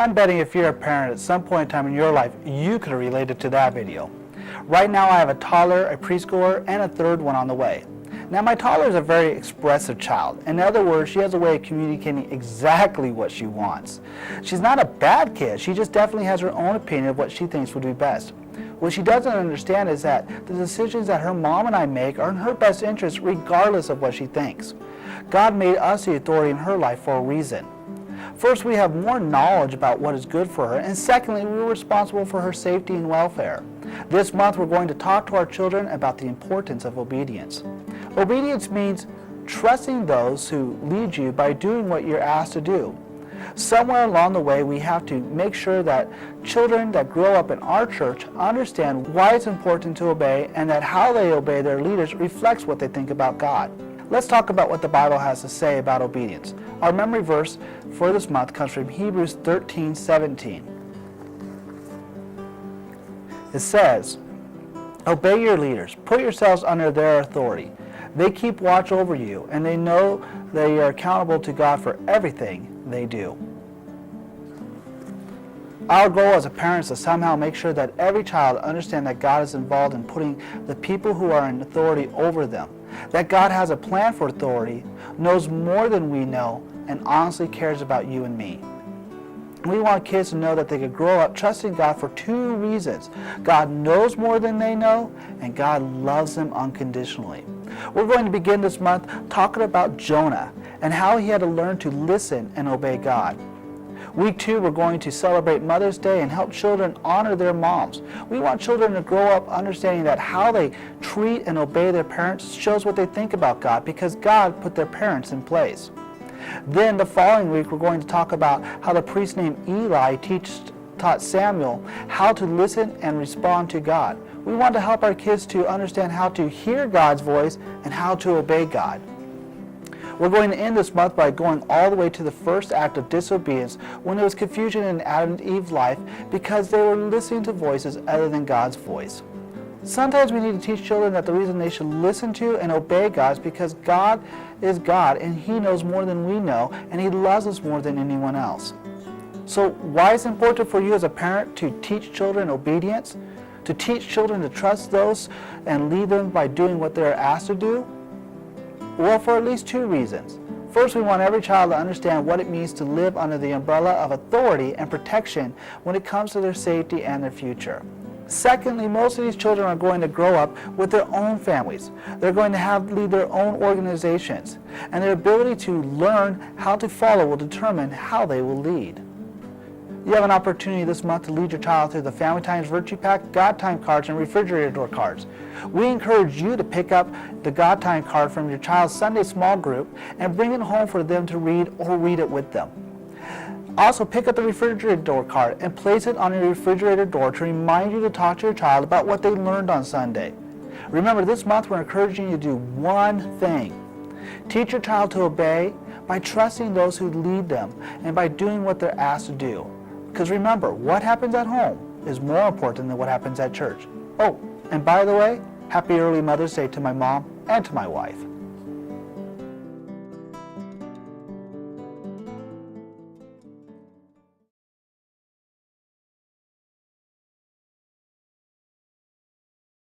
I'm betting if you're a parent at some point in time in your life, you could have related to that video. Right now I have a toddler, a preschooler, and a third one on the way. Now my toddler is a very expressive child. In other words, she has a way of communicating exactly what she wants. She's not a bad kid, she just definitely has her own opinion of what she thinks would be best. What she doesn't understand is that the decisions that her mom and I make are in her best interest regardless of what she thinks. God made us the authority in her life for a reason. First, we have more knowledge about what is good for her, and secondly, we're responsible for her safety and welfare. This month, we're going to talk to our children about the importance of obedience. Obedience means trusting those who lead you by doing what you're asked to do. Somewhere along the way, we have to make sure that children that grow up in our church understand why it's important to obey, and that how they obey their leaders reflects what they think about God. Let's talk about what the Bible has to say about obedience. Our memory verse for this month comes from Hebrews 13:17. It says, "Obey your leaders, put yourselves under their authority. They keep watch over you, and they know they are accountable to God for everything they do." Our goal as a parent is to somehow make sure that every child understands that God is involved in putting the people who are in authority over them, that God has a plan for authority, knows more than we know, and honestly cares about you and me. We want kids to know that they could grow up trusting God for two reasons. God knows more than they know, and God loves them unconditionally. We're going to begin this month talking about Jonah and how he had to learn to listen and obey God. Week 2, we're going to celebrate Mother's Day and help children honor their moms. We want children to grow up understanding that how they treat and obey their parents shows what they think about God, because God put their parents in place. Then the following week, we're going to talk about how the priest named Eli taught Samuel how to listen and respond to God. We want to help our kids to understand how to hear God's voice and how to obey God. We're going to end this month by going all the way to the first act of disobedience, when there was confusion in Adam and Eve's life because they were listening to voices other than God's voice. Sometimes we need to teach children that the reason they should listen to and obey God is because God is God, and He knows more than we know, and He loves us more than anyone else. So why is it important for you as a parent to teach children obedience? To teach children to trust those and lead them by doing what they're asked to do? Well, for at least two reasons. First, we want every child to understand what it means to live under the umbrella of authority and protection when it comes to their safety and their future. Secondly, most of these children are going to grow up with their own families. They're going to lead their own organizations, and their ability to learn how to follow will determine how they will lead. You have an opportunity this month to lead your child through the Family Times Virtue Pack, God Time cards, and refrigerator door cards. We encourage you to pick up the God Time card from your child's Sunday small group and bring it home for them to read or read it with them. Also, pick up the refrigerator door card and place it on your refrigerator door to remind you to talk to your child about what they learned on Sunday. Remember, this month we're encouraging you to do one thing. Teach your child to obey by trusting those who lead them and by doing what they're asked to do. Because remember, what happens at home is more important than what happens at church. Oh, and by the way, happy early Mother's Day to my mom and to my wife.